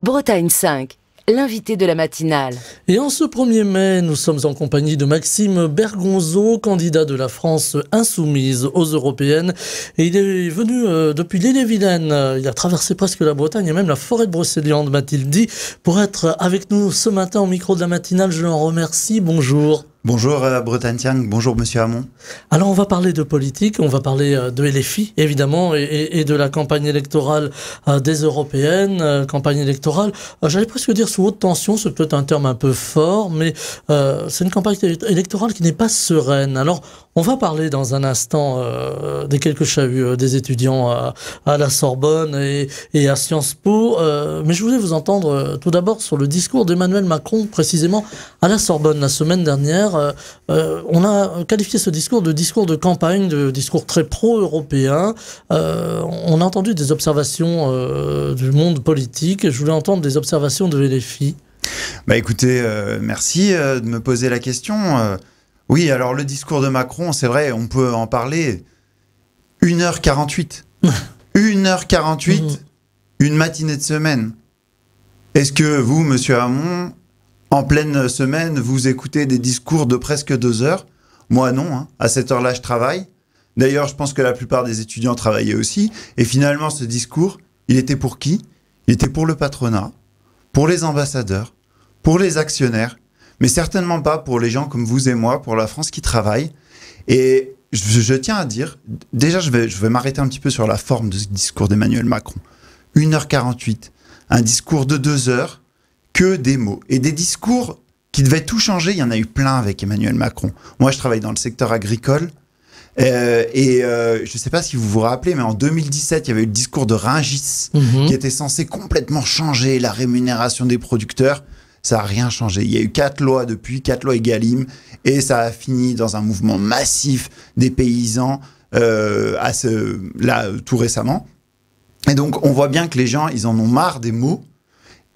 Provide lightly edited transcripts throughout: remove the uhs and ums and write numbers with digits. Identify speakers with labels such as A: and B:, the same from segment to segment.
A: Bretagne 5, l'invité de la matinale.
B: Et en ce 1er mai, nous sommes en compagnie de Maxime Bergonzo, candidat de la France insoumise aux européennes. Et il est venu depuis l'Ille-et-Vilaine. Il a traversé presque la Bretagne et même la forêt de Brocéliande, m'a-t-il dit, pour être avec nous ce matin au micro de la matinale. Je l'en remercie. Bonjour.
C: Bonjour Bretagne 5, bonjour Monsieur Hamon.
B: Alors on va parler de politique, on va parler de LFI évidemment et de la campagne électorale des européennes, campagne électorale, j'allais presque dire sous haute tension, c'est peut-être un terme un peu fort, mais c'est une campagne électorale qui n'est pas sereine. Alors on va parler dans un instant des quelques chahuts des étudiants à la Sorbonne et à Sciences Po, mais je voulais vous entendre tout d'abord sur le discours d'Emmanuel Macron, précisément à la Sorbonne la semaine dernière. On a qualifié ce discours de campagne, de discours très pro-européen. On a entendu des observations du monde politique. Je voulais entendre des observations de LFI.
C: Écoutez, merci de me poser la question. Oui, alors le discours de Macron, c'est vrai, on peut en parler 1h48. 1h48, une matinée de semaine. Est-ce que vous, Monsieur Hamon, en pleine semaine, vous écoutez des discours de presque 2 heures? Moi, non. Hein. À cette heure-là, je travaille. D'ailleurs, je pense que la plupart des étudiants travaillaient aussi. Et finalement, ce discours, il était pour qui? Il était pour le patronat, pour les ambassadeurs, pour les actionnaires, mais certainement pas pour les gens comme vous et moi, pour la France qui travaille. Et je tiens à dire, déjà, je vais m'arrêter un petit peu sur la forme de ce discours d'Emmanuel Macron. 1h48, un discours de 2 heures, que des mots. Et des discours qui devaient tout changer, il y en a eu plein avec Emmanuel Macron. Moi, je travaille dans le secteur agricole. Je ne sais pas si vous vous rappelez, mais en 2017, il y avait eu le discours de Rungis qui était censé complètement changer la rémunération des producteurs. Ça n'a rien changé. Il y a eu 4 lois depuis, 4 lois Egalim, et ça a fini dans un mouvement massif des paysans là, tout récemment. Et donc, on voit bien que les gens, ils en ont marre des mots.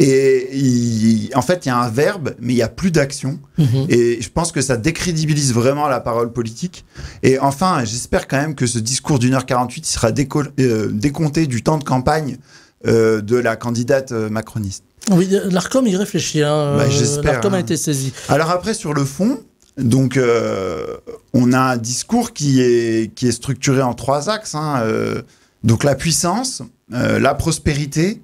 C: Et en fait, il y a un verbe, mais il n'y a plus d'action. Et je pense que ça décrédibilise vraiment la parole politique. Et enfin, j'espère quand même que ce discours d'1h48 sera décompté du temps de campagne de la candidate macroniste.
B: Oui, l'ARCOM y réfléchit.
C: J'espère.
B: L'ARCOM a été saisi.
C: Alors après, sur le fond, donc, on a un discours qui est structuré en 3 axes. Donc la puissance, la prospérité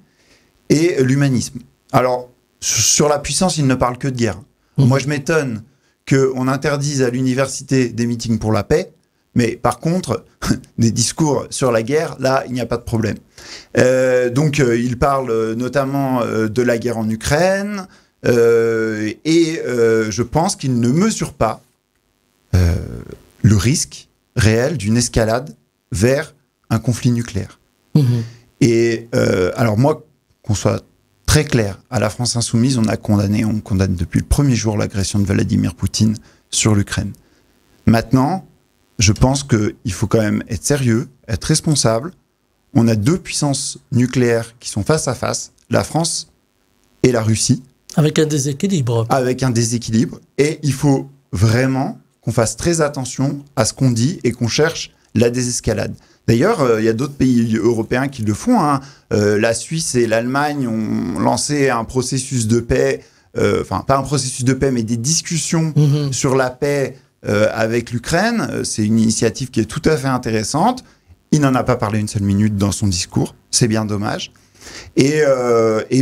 C: et l'humanisme. Alors, sur la puissance, il ne parle que de guerre. Moi, je m'étonne qu'on interdise à l'université des meetings pour la paix, mais par contre, des discours sur la guerre, là, il n'y a pas de problème. Donc, il parle notamment de la guerre en Ukraine, je pense qu'il ne mesure pas le risque réel d'une escalade vers un conflit nucléaire. Alors moi, qu'on soit très clair, à la France insoumise, on condamne depuis le premier jour l'agression de Vladimir Poutine sur l'Ukraine. Maintenant, je pense qu'il faut quand même être sérieux, être responsable. On a 2 puissances nucléaires qui sont face à face, la France et la Russie. Avec un déséquilibre. Et il faut vraiment qu'on fasse très attention à ce qu'on dit et qu'on cherche la désescalade. D'ailleurs, il y a d'autres pays européens qui le font. La Suisse et l'Allemagne ont lancé un processus de paix, enfin pas un processus de paix, mais des discussions sur la paix avec l'Ukraine. C'est une initiative qui est tout à fait intéressante. Il n'en a pas parlé une seule minute dans son discours. C'est bien dommage. Et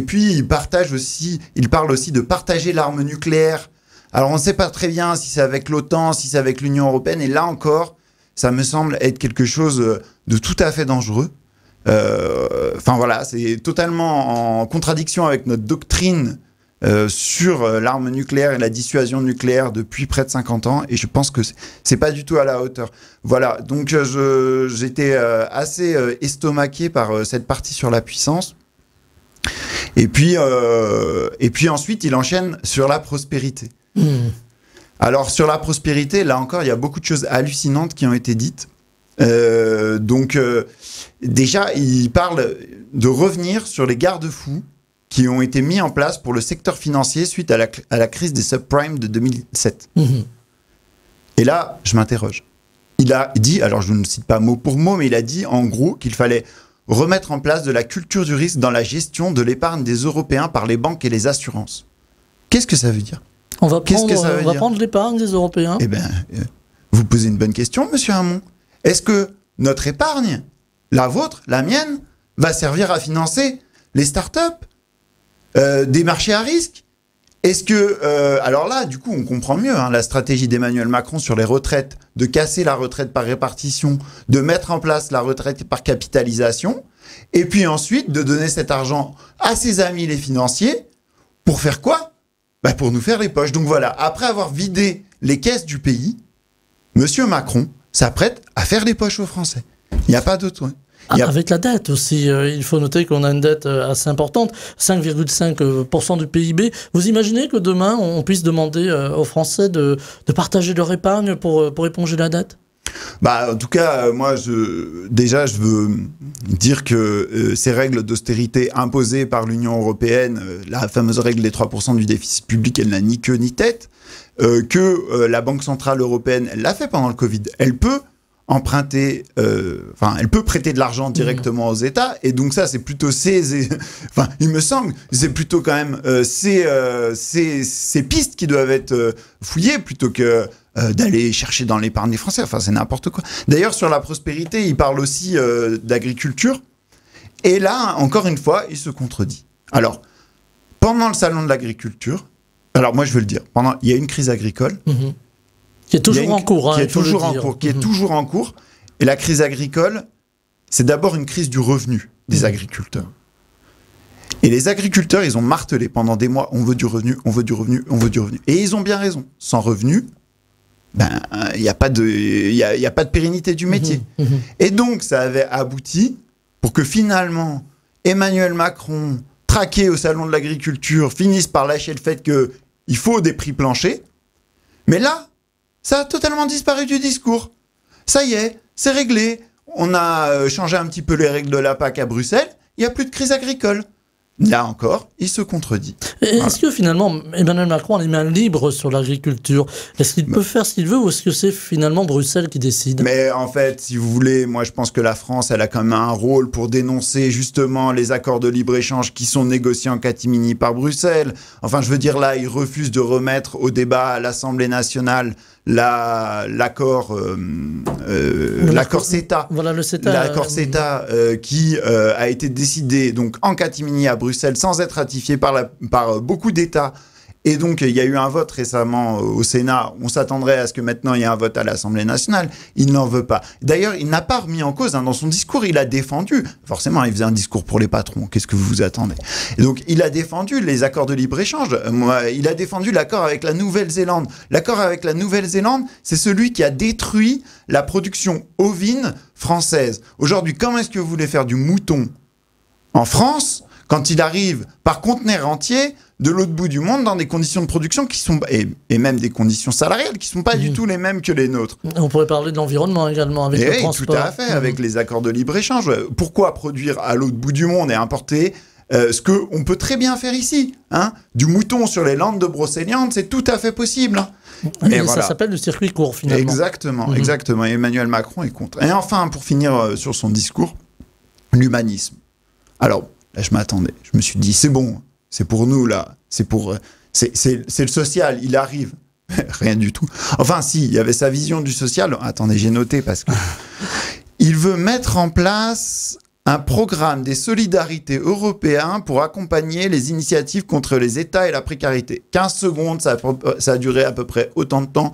C: puis, il parle aussi de partager l'arme nucléaire. Alors, on ne sait pas très bien si c'est avec l'OTAN, si c'est avec l'Union européenne. Et là encore, ça me semble être quelque chose de tout à fait dangereux. Voilà, c'est totalement en contradiction avec notre doctrine sur l'arme nucléaire et la dissuasion nucléaire depuis près de 50 ans. Et je pense que c'est pas du tout à la hauteur. Voilà, donc j'étais assez estomaqué par cette partie sur la puissance. Et puis ensuite, il enchaîne sur la prospérité. Alors, sur la prospérité, là encore, il y a beaucoup de choses hallucinantes qui ont été dites. Déjà, il parle de revenir sur les garde-fous qui ont été mis en place pour le secteur financier suite à la crise des subprimes de 2007. Et là, je m'interroge. Il a dit, alors je ne cite pas mot pour mot, mais il a dit en gros qu'il fallait remettre en place de la culture du risque dans la gestion de l'épargne des Européens par les banques et les assurances. Qu'est-ce que ça veut dire?
B: On va prendre l'épargne des Européens.
C: Eh bien, vous posez une bonne question, monsieur Hamon. Est-ce que notre épargne, la vôtre, la mienne, va servir à financer les startups, des marchés à risque? Est-ce que, alors là, du coup, on comprend mieux la stratégie d'Emmanuel Macron sur les retraites, de casser la retraite par répartition, de mettre en place la retraite par capitalisation, et puis ensuite de donner cet argent à ses amis les financiers, pour faire quoi? Pour nous faire les poches. Donc voilà, après avoir vidé les caisses du pays, monsieur Macron s'apprête à faire les poches aux Français. Il n'y a pas d'autre.
B: Avec la dette aussi, il faut noter qu'on a une dette assez importante, 5,5% du PIB. Vous imaginez que demain, on puisse demander aux Français de partager leur épargne pour éponger la dette?
C: En tout cas, moi, je veux dire que ces règles d'austérité imposées par l'Union européenne, la fameuse règle des 3% du déficit public, elle n'a ni queue ni tête, que la Banque Centrale Européenne, elle l'a fait pendant le Covid, elle peut emprunter, elle peut prêter de l'argent directement aux États, et donc ça, c'est plutôt il me semble, c'est plutôt quand même ces pistes qui doivent être fouillées plutôt que d'aller chercher dans l'épargne des Français. Enfin, c'est n'importe quoi. D'ailleurs, sur la prospérité, il parle aussi d'agriculture, et là, encore une fois, il se contredit. Alors, pendant le salon de l'agriculture, alors moi, je veux le dire, il y a une crise agricole,
B: qui est toujours en cours.
C: Qui est toujours en cours. Et la crise agricole, c'est d'abord une crise du revenu des agriculteurs. Et les agriculteurs, ils ont martelé pendant des mois, on veut du revenu, on veut du revenu, on veut du revenu. Et ils ont bien raison. Sans revenu, il n'y a pas de pérennité du métier. Et donc, ça avait abouti pour que finalement, Emmanuel Macron, traqué au salon de l'agriculture, finisse par lâcher le fait qu'il faut des prix planchers. Mais là, ça a totalement disparu du discours. Ça y est, c'est réglé. On a changé un petit peu les règles de la PAC à Bruxelles. Il n'y a plus de crise agricole. Là encore, il se contredit.
B: Est-ce que finalement, Emmanuel Macron a les mains libres sur l'agriculture? Est-ce qu'il peut faire ce qu'il veut, ou est-ce que c'est finalement Bruxelles qui décide?
C: Mais en fait, si vous voulez, moi je pense que la France, elle a quand même un rôle pour dénoncer justement les accords de libre-échange qui sont négociés en catimini par Bruxelles. Enfin, je veux dire, là, il refuse de remettre au débat à l'Assemblée nationale l'accord CETA.
B: Voilà, le CETA.
C: L'accord CETA qui a été décidé donc en catimini à Bruxelles sans être ratifié par beaucoup d'États. Et donc, il y a eu un vote récemment au Sénat. On s'attendrait à ce que maintenant, il y ait un vote à l'Assemblée nationale. Il n'en veut pas. D'ailleurs, il n'a pas remis en cause. Dans son discours, il a défendu. Forcément, il faisait un discours pour les patrons. Qu'est-ce que vous vous attendez? Et donc, il a défendu les accords de libre-échange. Il a défendu l'accord avec la Nouvelle-Zélande. L'accord avec la Nouvelle-Zélande, c'est celui qui a détruit la production ovine française. Aujourd'hui, comment est-ce que vous voulez faire du mouton en France quand il arrive par conteneur entier de l'autre bout du monde dans des conditions de production qui sont, et même des conditions salariales qui ne sont pas du tout les mêmes que les nôtres.
B: On pourrait parler de l'environnement également avec le transport.
C: Tout à fait, avec les accords de libre-échange. Pourquoi produire à l'autre bout du monde et importer ce qu'on peut très bien faire ici, du mouton sur les landes de Brocéliande, c'est tout à fait possible.
B: Et voilà. Ça s'appelle le circuit court, finalement.
C: Exactement, exactement. Emmanuel Macron est contre. Et enfin, pour finir sur son discours, l'humanisme. Alors, là, je m'attendais. Je me suis dit, c'est bon, c'est pour nous, là. C'est le social, il arrive. Rien du tout. Enfin, si, il y avait sa vision du social. Attendez, j'ai noté parce que... Il veut mettre en place un programme des solidarités européens pour accompagner les initiatives contre les États et la précarité. 15 secondes, ça a duré à peu près autant de temps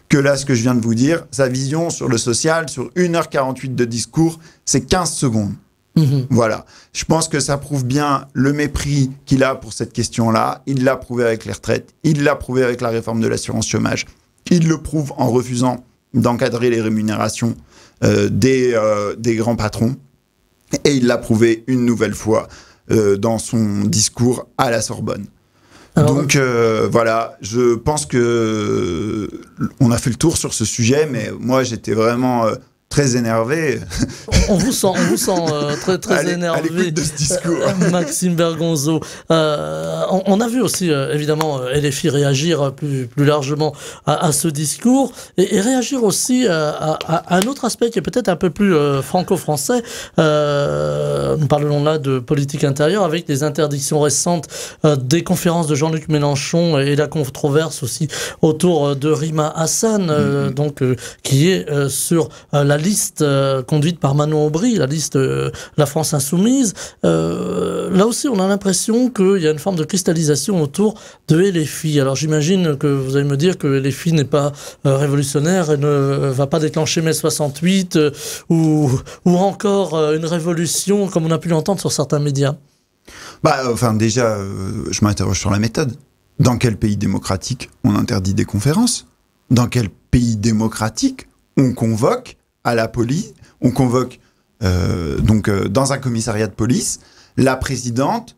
C: que là, ce que je viens de vous dire. Sa vision sur le social, sur 1h48 de discours, c'est 15 secondes. Voilà. Je pense que ça prouve bien le mépris qu'il a pour cette question-là. Il l'a prouvé avec les retraites. Il l'a prouvé avec la réforme de l'assurance chômage. Il le prouve en refusant d'encadrer les rémunérations des grands patrons. Et il l'a prouvé une nouvelle fois dans son discours à la Sorbonne. Alors, donc voilà, je pense que on a fait le tour sur ce sujet, mais moi j'étais vraiment très énervé.
B: On vous sent très énervé.
C: À l'écoute de ce discours.
B: Maxime Bergonzo. On a vu aussi, évidemment, LFI réagir plus largement à ce discours et réagir aussi à un autre aspect qui est peut-être un peu plus franco-français. Nous parlons là de politique intérieure avec les interdictions récentes des conférences de Jean-Luc Mélenchon et la controverse aussi autour de Rima Hassan, donc qui est sur la liste conduite par Manon Aubry, la liste La France Insoumise. Là aussi, on a l'impression qu'il y a une forme de cristallisation autour de LFI. Alors j'imagine que vous allez me dire que LFI n'est pas révolutionnaire et ne va pas déclencher mai 68 ou encore une révolution comme on a pu l'entendre sur certains médias.
C: Déjà, je m'interroge sur la méthode. Dans quel pays démocratique on interdit des conférences? Dans quel pays démocratique on convoque à la police, on convoque dans un commissariat de police la présidente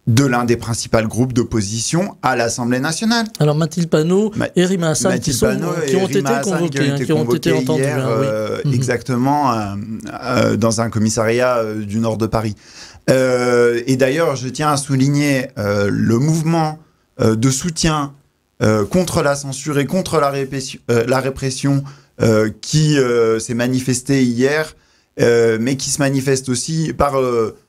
C: de l'un des principaux groupes d'opposition à l'Assemblée nationale.
B: Alors Mathilde Panot et Rima Hassan qui ont été convoqués, qui ont été entendus
C: hier, exactement dans un commissariat du nord de Paris. Et d'ailleurs, je tiens à souligner le mouvement de soutien contre la censure et contre la répression qui s'est manifesté hier, mais qui se manifeste aussi par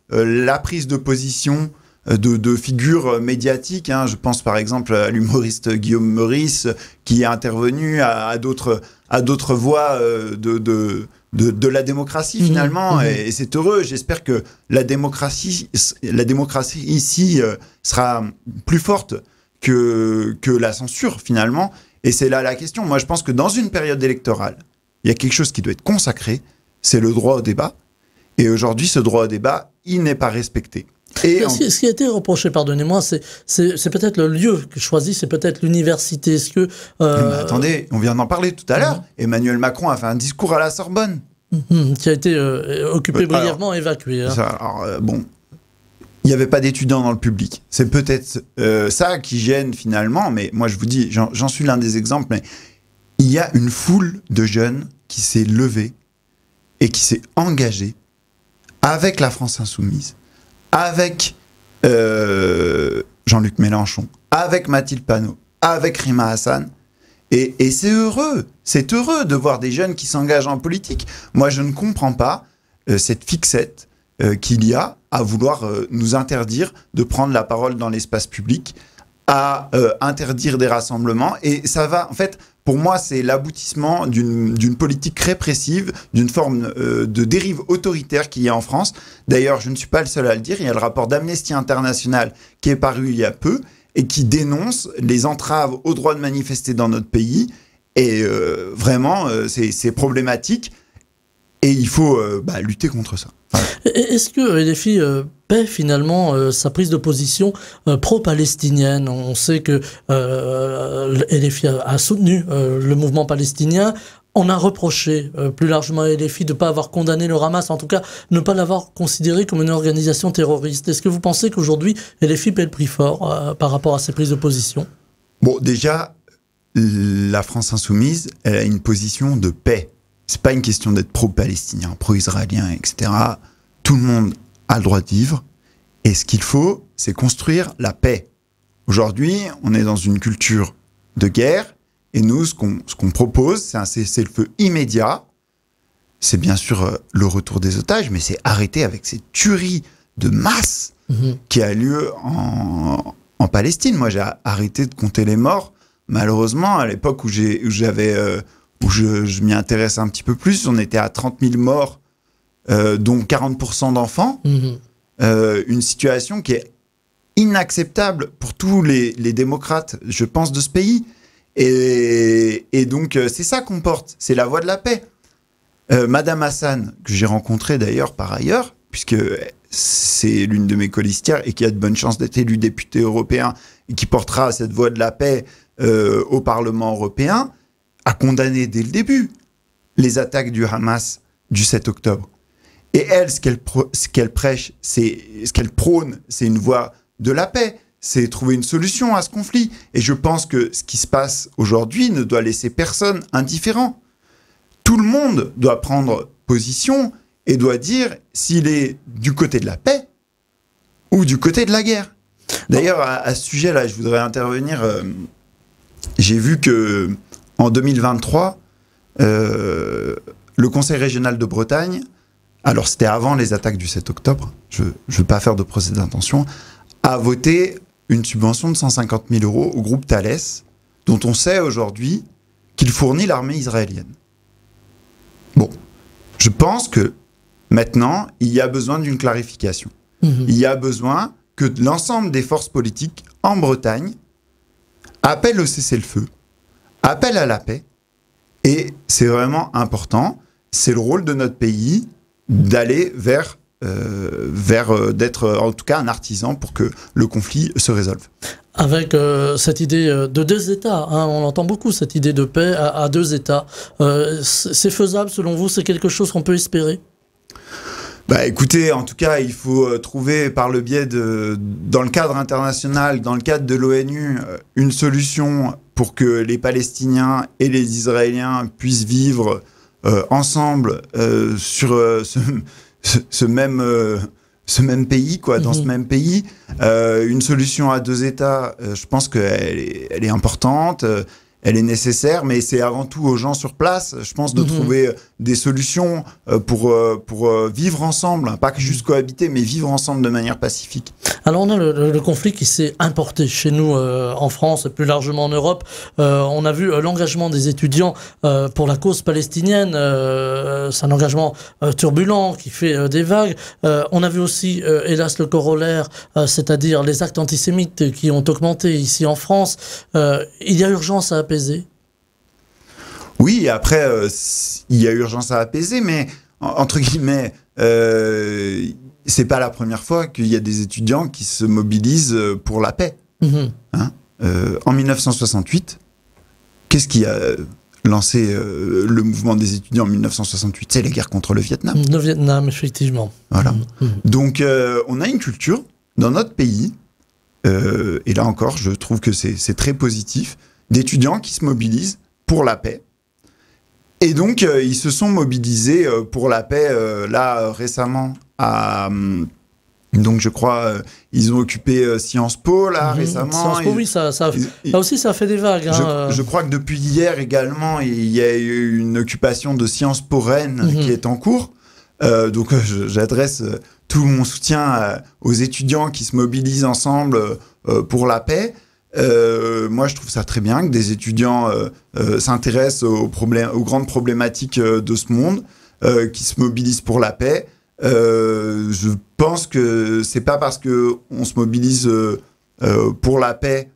C: la prise de position de figures médiatiques. Je pense par exemple à l'humoriste Guillaume Meurice qui est intervenu à d'autres voix de la démocratie finalement, et c'est heureux. J'espère que la démocratie ici sera plus forte que la censure finalement. Et c'est là la question. Moi, je pense que dans une période électorale, il y a quelque chose qui doit être consacré, c'est le droit au débat. Et aujourd'hui, ce droit au débat, il n'est pas respecté. Et
B: ce qui a été reproché, pardonnez-moi, c'est peut-être le lieu que choisi, c'est peut-être l'université. Est-ce que
C: Mais attendez, on vient d'en parler tout à l'heure. Emmanuel Macron a fait un discours à la Sorbonne.
B: Qui a été occupé brièvement, évacué.
C: Il n'y avait pas d'étudiants dans le public. C'est peut-être ça qui gêne finalement, mais moi je vous dis, j'en suis l'un des exemples, mais il y a une foule de jeunes qui s'est levée et qui s'est engagée avec la France Insoumise, avec Jean-Luc Mélenchon, avec Mathilde Panot, avec Rima Hassan. Et c'est heureux de voir des jeunes qui s'engagent en politique. Moi, je ne comprends pas cette fixette qu'il y a à vouloir nous interdire de prendre la parole dans l'espace public, à interdire des rassemblements. Et ça va, en fait, pour moi, c'est l'aboutissement d'une politique répressive, d'une forme de dérive autoritaire qu'il y a en France. D'ailleurs, je ne suis pas le seul à le dire. Il y a le rapport d'Amnesty International qui est paru il y a peu et qui dénonce les entraves au droit de manifester dans notre pays. Et vraiment, c'est problématique. Et il faut lutter contre ça. Voilà.
B: Est-ce que LFI paie finalement sa prise de position pro-palestinienne? On sait que LFI a soutenu le mouvement palestinien. On a reproché plus largement à LFI de ne pas avoir condamné le Hamas, en tout cas ne pas l'avoir considéré comme une organisation terroriste. Est-ce que vous pensez qu'aujourd'hui LFI paie le prix fort par rapport à ses prises de position?
C: Bon, déjà, la France Insoumise, elle a une position de paix. C'est pas une question d'être pro-palestinien, pro-israélien, etc. Tout le monde a le droit de vivre. Et ce qu'il faut, c'est construire la paix. Aujourd'hui, on est dans une culture de guerre. Et nous, ce qu'on propose, c'est un cessez-le-feu immédiat. C'est bien sûr le retour des otages, mais c'est arrêter avec cette tuerie de masse qui a lieu en Palestine. Moi, j'ai arrêté de compter les morts. Malheureusement, à l'époque où je m'y intéresse un petit peu plus, on était à 30 000 morts, dont 40% d'enfants. Une situation qui est inacceptable pour tous les démocrates, je pense, de ce pays. Et donc, c'est ça qu'on porte, c'est la voie de la paix. Madame Hassan, que j'ai rencontrée d'ailleurs par ailleurs, puisque c'est l'une de mes colistières et qui a de bonnes chances d'être élue députée européen et qui portera cette voie de la paix au Parlement européen, a condamné dès le début les attaques du Hamas du 7 octobre. Et elle, ce qu'elle prêche, ce qu'elle prône, c'est une voie de la paix. C'est trouver une solution à ce conflit. Et je pense que ce qui se passe aujourd'hui ne doit laisser personne indifférent. tout le monde doit prendre position et doit dire s'il est du côté de la paix ou du côté de la guerre. D'ailleurs, à ce sujet-là, je voudrais intervenir. J'ai vu que en 2023, le Conseil régional de Bretagne, alors c'était avant les attaques du 7 octobre, je ne veux pas faire de procès d'intention, a voté une subvention de 150 000 € au groupe Thales, dont on sait aujourd'hui qu'il fournit l'armée israélienne. Bon, je pense que maintenant, il y a besoin d'une clarification. Il y a besoin que l'ensemble des forces politiques en Bretagne appellent au cessez-le-feu, appellent à la paix, et c'est vraiment important, c'est le rôle de notre pays d'aller vers d'être en tout cas un artisan pour que le conflit se résolve.
B: Avec cette idée de deux États, hein, on entend beaucoup cette idée de paix à deux États. C'est faisable selon vous? C'est quelque chose qu'on peut espérer?
C: Bah écoutez, en tout cas, il faut trouver par le biais dans le cadre international, dans le cadre de l'ONU, une solution pour que les Palestiniens et les Israéliens puissent vivre ensemble sur ce même pays, quoi, dans ce même pays. Une solution à deux États, je pense qu'elle est importante. Elle est nécessaire, mais c'est avant tout aux gens sur place, je pense, de trouver des solutions pour vivre ensemble, pas que juste cohabiter, mais vivre ensemble de manière pacifique.
B: Alors on a le conflit qui s'est importé chez nous en France et plus largement en Europe. On a vu l'engagement des étudiants pour la cause palestinienne. C'est un engagement turbulent qui fait des vagues. On a vu aussi, hélas, le corollaire, c'est-à-dire les actes antisémites qui ont augmenté ici en France. Il y a urgence à apaiser.
C: Oui, après, il y a urgence à apaiser, mais entre guillemets, c'est pas la première fois qu'il y a des étudiants qui se mobilisent pour la paix. Hein, en 1968, qu'est-ce qui a lancé le mouvement des étudiants en 1968? C'est les guerres contre le Vietnam.
B: Le Vietnam, effectivement.
C: Voilà. Donc, on a une culture dans notre pays, et là encore, je trouve que c'est très positif, d'étudiants qui se mobilisent pour la paix. Et donc, ils se sont mobilisés pour la paix, là, récemment, donc, je crois, ils ont occupé Sciences Po, là, récemment.
B: Sciences Po, oui, là aussi, ça fait des vagues. Hein.
C: Je crois que depuis hier également, il y a eu une occupation de Sciences Po Rennes qui est en cours. Donc, j'adresse tout mon soutien aux étudiants qui se mobilisent ensemble pour la paix. Moi, je trouve ça très bien que des étudiants s'intéressent aux grandes problématiques de ce monde, qui se mobilisent pour la paix. Je pense que c'est pas parce que on se mobilise pour la paix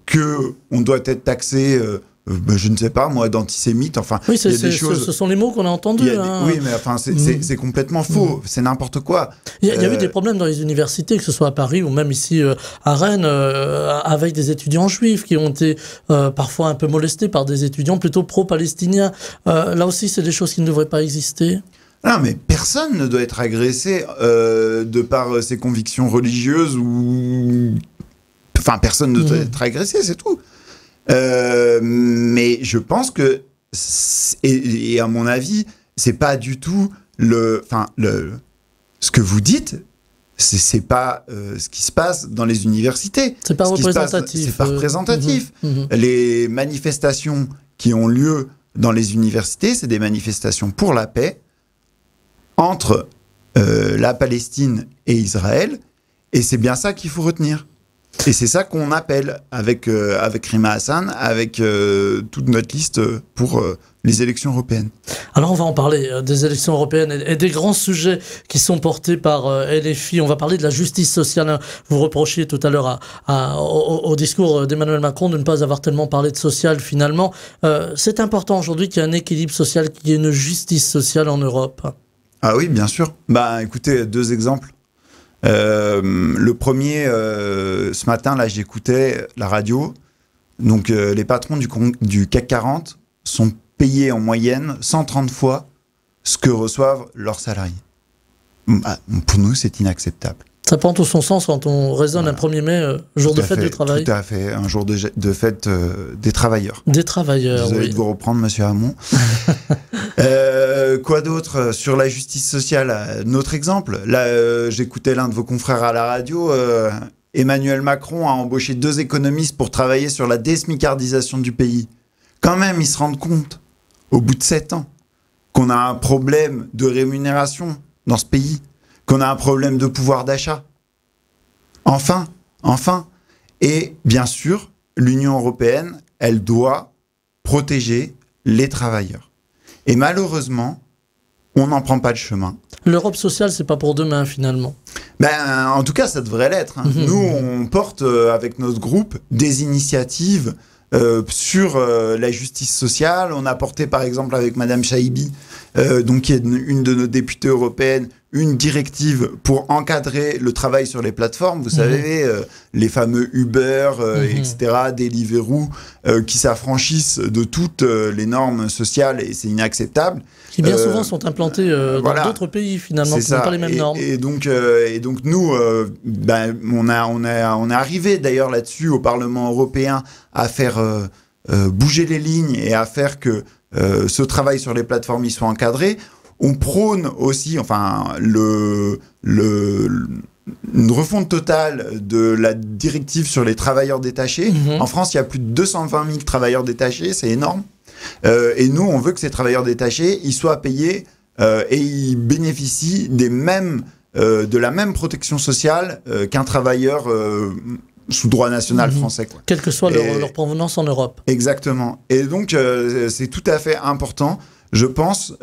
C: que on doit être taxé. Je ne sais pas, moi, d'antisémite. Enfin,
B: oui,
C: il y a des choses...
B: ce sont les mots qu'on a entendus.
C: Oui, mais enfin, c'est complètement faux. C'est n'importe quoi.
B: Il y a eu des problèmes dans les universités, que ce soit à Paris ou même ici à Rennes, avec des étudiants juifs qui ont été parfois un peu molestés par des étudiants plutôt pro-palestiniens. Là aussi, c'est des choses qui ne devraient pas exister.
C: Non, mais personne ne doit être agressé de par ses convictions religieuses ou... Enfin, personne ne doit être agressé, c'est tout. Mais je pense que, et à mon avis, c'est pas du tout ce que vous dites, c'est pas ce qui se passe dans les universités.
B: C'est pas représentatif.
C: C'est pas représentatif. Les manifestations qui ont lieu dans les universités, c'est des manifestations pour la paix entre la Palestine et Israël, et c'est bien ça qu'il faut retenir. Et c'est ça qu'on appelle, avec Rima Hassan, avec toute notre liste pour les élections européennes.
B: Alors on va en parler des élections européennes et des grands sujets qui sont portés par LFI. On va parler de la justice sociale. Vous reprochiez tout à l'heure au discours d'Emmanuel Macron de ne pas avoir tellement parlé de social finalement. C'est important aujourd'hui qu'il y ait un équilibre social, qu'il y ait une justice sociale en Europe.
C: Ah oui, bien sûr. Bah écoutez, deux exemples. Le premier, ce matin, là, j'écoutais la radio. Donc, les patrons du CAC 40 sont payés en moyenne 130 fois ce que reçoivent leurs salariés. Bah, pour nous, c'est inacceptable.
B: Ça prend tout son sens quand on raisonne un 1er mai, jour de fête du travail.
C: Tout à fait, un jour de fête des travailleurs.
B: Des travailleurs,
C: Désolé de vous reprendre, monsieur Hamon. Quoi d'autre sur la justice sociale? Un autre exemple. Là, j'écoutais l'un de vos confrères à la radio. Emmanuel Macron a embauché 2 économistes pour travailler sur la désmicardisation du pays. Quand même, ils se rendent compte, au bout de 7 ans, qu'on a un problème de rémunération dans ce pays, qu'on a un problème de pouvoir d'achat. Enfin. Et bien sûr, l'Union européenne, elle doit protéger les travailleurs. Et malheureusement, on n'en prend pas le chemin.
B: L'Europe sociale, c'est pas pour demain, finalement.
C: En tout cas, ça devrait l'être. Nous, on porte, avec notre groupe, des initiatives sur la justice sociale. On a porté, par exemple, avec Madame Chaibi, qui est une de nos députées européennes, une directive pour encadrer le travail sur les plateformes. Vous savez, les fameux Uber, etc., Deliveroo, qui s'affranchissent de toutes les normes sociales, et c'est inacceptable.
B: Qui bien souvent sont implantés dans d'autres pays, finalement, qui n'ont pas les mêmes normes.
C: Et donc nous, on est arrivé d'ailleurs là-dessus au Parlement européen à faire bouger les lignes et à faire que ce travail sur les plateformes y soit encadré. On prône aussi, une refonte totale de la directive sur les travailleurs détachés. En France, il y a plus de 220 000 travailleurs détachés, c'est énorme. Et nous, on veut que ces travailleurs détachés, ils soient payés et ils bénéficient de la même protection sociale qu'un travailleur sous droit national français. Quoi.
B: Quelle que soit leur provenance en Europe.
C: Exactement. Et donc, c'est tout à fait important, je pense,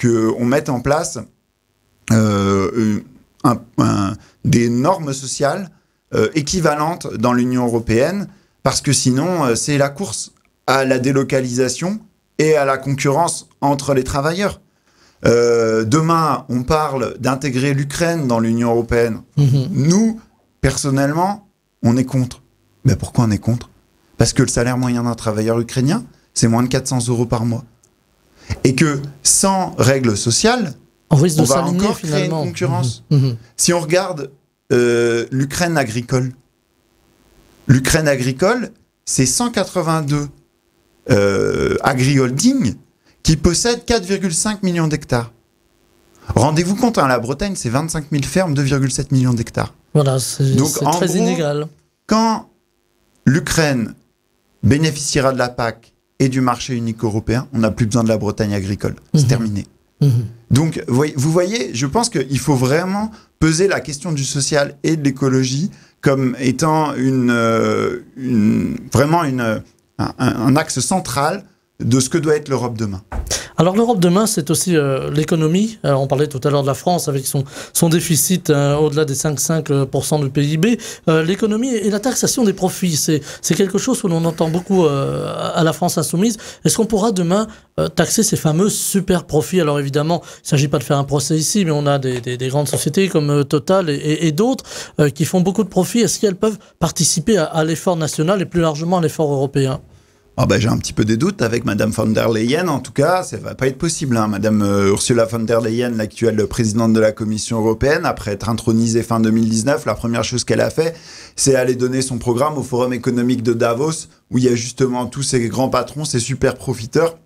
C: qu'on mette en place des normes sociales équivalentes dans l'Union européenne, parce que sinon, c'est la course à la délocalisation et à la concurrence entre les travailleurs. Demain, on parle d'intégrer l'Ukraine dans l'Union européenne. Nous, personnellement, on est contre. Mais pourquoi on est contre? Parce que le salaire moyen d'un travailleur ukrainien, c'est moins de 400 € par mois. Et que sans règles sociales, on va encore créer une concurrence. Si on regarde l'Ukraine agricole, c'est 182 agri-holdings qui possèdent 4,5 millions d'hectares. Rendez-vous compte, la Bretagne, c'est 25 000 fermes, 2,7 millions d'hectares.
B: Voilà, c'est très inégal.
C: Quand l'Ukraine bénéficiera de la PAC et du marché unique européen, on n'a plus besoin de la Bretagne agricole. C'est terminé. Donc, vous voyez, je pense qu'il faut vraiment peser la question du social et de l'écologie comme étant un axe central de ce que doit être l'Europe demain.
B: Alors l'Europe demain, c'est aussi l'économie. On parlait tout à l'heure de la France avec son déficit au-delà des 5,5% du PIB. L'économie et la taxation des profits, c'est quelque chose que l'on entend beaucoup à la France insoumise. Est-ce qu'on pourra demain taxer ces fameux super profits? Alors évidemment, il ne s'agit pas de faire un procès ici, mais on a des grandes sociétés comme Total et d'autres qui font beaucoup de profits. Est-ce qu'elles peuvent participer à l'effort national et plus largement à l'effort européen?
C: J'ai un petit peu des doutes avec Madame von der Leyen. En tout cas, ça va pas être possible. Madame Ursula von der Leyen, l'actuelle présidente de la Commission européenne, après être intronisée fin 2019, la première chose qu'elle a fait, c'est aller donner son programme au Forum économique de Davos, où il y a justement tous ces grands patrons, ces super profiteurs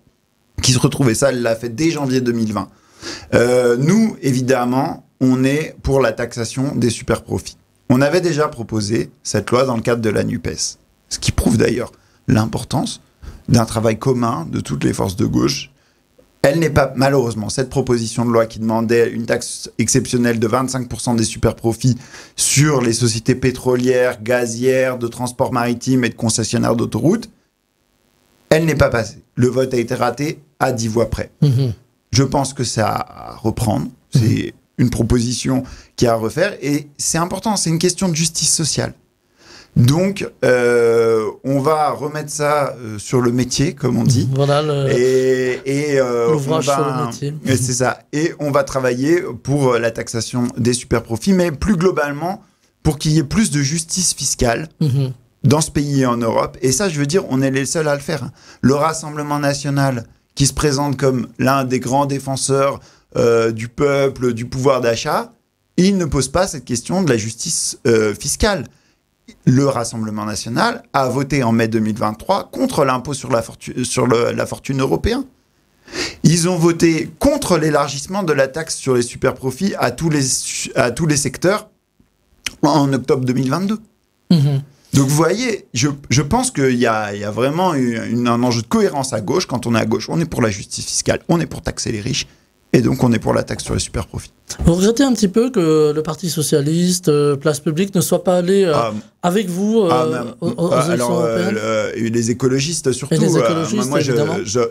C: qui se retrouvaient. Ça, elle l'a fait dès janvier 2020. Nous, évidemment, on est pour la taxation des super profits. On avait déjà proposé cette loi dans le cadre de la NUPES, ce qui prouve d'ailleurs l'importance d'un travail commun de toutes les forces de gauche. Elle n'est pas, malheureusement, cette proposition de loi qui demandait une taxe exceptionnelle de 25% des super-profits sur les sociétés pétrolières, gazières, de transport maritime et de concessionnaires d'autoroutes, elle n'est pas passée. Le vote a été raté à 10 voix près. Je pense que ça à reprendre. C'est une proposition qui a à refaire et c'est important, c'est une question de justice sociale. Donc, on va remettre ça sur le métier, comme on dit.
B: Voilà l'ouvrage sur le métier.
C: C'est ça. Et on va travailler pour la taxation des super-profits, mais plus globalement, pour qu'il y ait plus de justice fiscale dans ce pays et en Europe. Et ça, je veux dire, on est les seuls à le faire. Le Rassemblement national, qui se présente comme l'un des grands défenseurs du peuple, du pouvoir d'achat, il ne pose pas cette question de la justice fiscale. Le Rassemblement national a voté en mai 2023 contre l'impôt sur la fortune européen. Ils ont voté contre l'élargissement de la taxe sur les superprofits à tous les secteurs en octobre 2022. Donc vous voyez, je pense qu'il y a vraiment un enjeu de cohérence à gauche. Quand on est à gauche, on est pour la justice fiscale, on est pour taxer les riches, et donc on est pour la taxe sur les superprofits.
B: Vous regrettez un petit peu que le Parti socialiste, Place Publique, ne soit pas allé avec vous aux élections européennes
C: les écologistes surtout. Et
B: les écologistes,
C: moi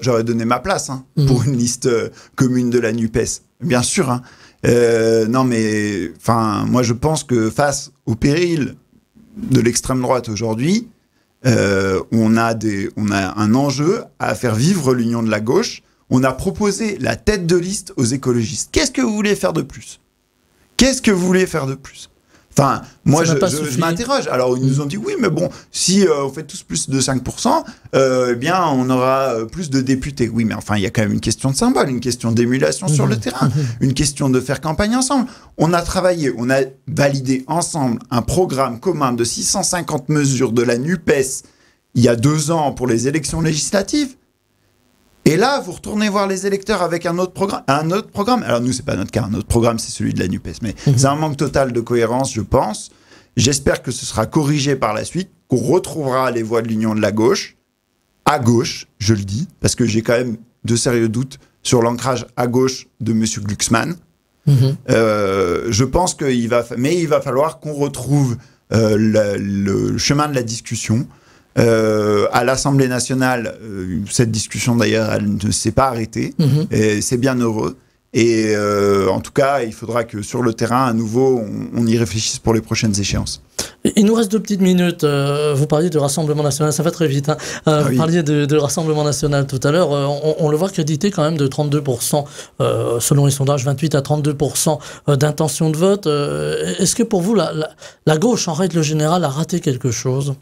C: j'aurais donné ma place pour une liste commune de la NUPES. Bien sûr. Non mais moi je pense que face au péril de l'extrême droite aujourd'hui, on a un enjeu à faire vivre l'union de la gauche. On a proposé la tête de liste aux écologistes. Qu'est-ce que vous voulez faire de plus ? Enfin, moi, je m'interroge. Alors, ils nous ont dit, oui, mais bon, si on fait tous plus de 5%, eh bien, on aura plus de députés. Oui, mais enfin, il y a quand même une question de symbole, une question d'émulation sur le terrain, une question de faire campagne ensemble. On a travaillé, on a validé ensemble un programme commun de 650 mesures de la NUPES il y a 2 ans pour les élections législatives. Et là, vous retournez voir les électeurs avec un autre programme. Alors nous, c'est pas notre cas. Notre programme, c'est celui de la NUPES. Mais c'est un manque total de cohérence, je pense. J'espère que ce sera corrigé par la suite, qu'on retrouvera les voix de l'union de la gauche, à gauche, je le dis, parce que j'ai quand même de sérieux doutes sur l'ancrage à gauche de M. Glucksmann. Je pense qu'il va falloir qu'on retrouve le chemin de la discussion. À l'Assemblée nationale, cette discussion d'ailleurs, elle ne s'est pas arrêtée, et c'est bien heureux. Et en tout cas, il faudra que sur le terrain, à nouveau, on y réfléchisse pour les prochaines échéances.
B: Il nous reste 2 petites minutes. Vous parliez du Rassemblement national, ça va très vite. Vous parliez de Rassemblement national tout à l'heure. On le voit crédité quand même de 32%, selon les sondages, 28 à 32% d'intention de vote. Est-ce que pour vous, la gauche, en règle générale, a raté quelque chose ?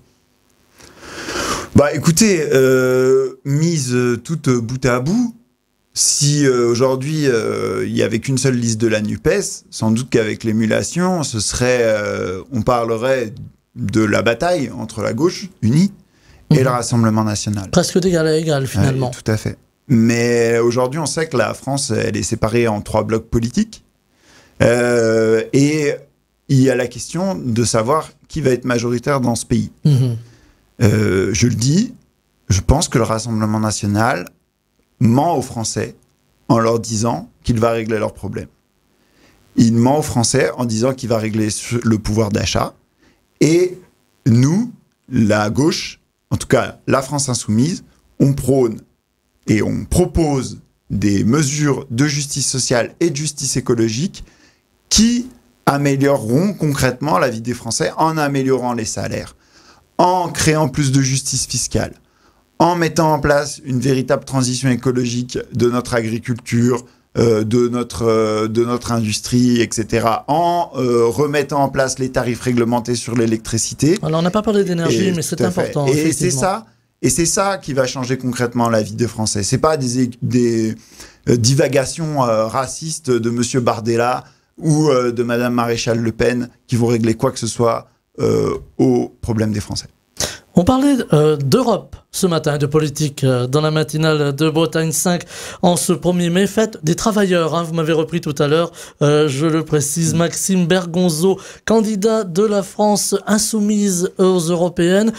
C: Écoutez, mise toute bout à bout, si aujourd'hui il n'y avait qu'une seule liste de la NUPES, sans doute qu'avec l'émulation, on parlerait de la bataille entre la gauche unie et le Rassemblement national.
B: Presque d'égal à égal finalement.
C: Tout à fait. Mais aujourd'hui, on sait que la France, elle est séparée en 3 blocs politiques. Et il y a la question de savoir qui va être majoritaire dans ce pays. Je le dis, je pense que le Rassemblement national ment aux Français en leur disant qu'il va régler leurs problèmes. Il ment aux Français en disant qu'il va régler le pouvoir d'achat. Et nous, la gauche, en tout cas la France insoumise, on prône et on propose des mesures de justice sociale et de justice écologique qui amélioreront concrètement la vie des Français en améliorant les salaires, en créant plus de justice fiscale, en mettant en place une véritable transition écologique de notre agriculture, de notre industrie, etc., en remettant en place les tarifs réglementés sur l'électricité.
B: Alors, on n'a pas parlé d'énergie, mais c'est important.
C: Et c'est ça qui va changer concrètement la vie des Français. C'est pas des divagations racistes de M. Bardella ou de Mme Maréchal Le Pen qui vont régler quoi que ce soit aux problèmes des Français.
B: On parlait d'Europe ce matin, de politique, dans la matinale de Bretagne 5, en ce 1er mai, fête des travailleurs. Vous m'avez repris tout à l'heure, je le précise, Maxime Bergonzo, candidat de la France insoumise aux européennes.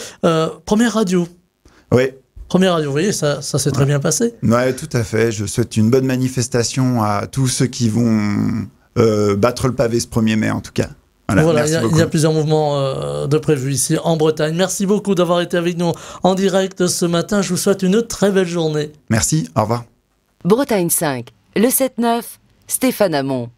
B: Première radio.
C: Oui.
B: Première radio, vous voyez, ça s'est très bien passé.
C: Oui, tout à fait. Je souhaite une bonne manifestation à tous ceux qui vont battre le pavé ce 1er mai, en tout cas.
B: Voilà, il y a plusieurs mouvements de prévus ici en Bretagne. Merci beaucoup d'avoir été avec nous en direct ce matin. Je vous souhaite une très belle journée.
C: Merci, au revoir.
A: Bretagne 5, le 7-9, Stéphane Hamon.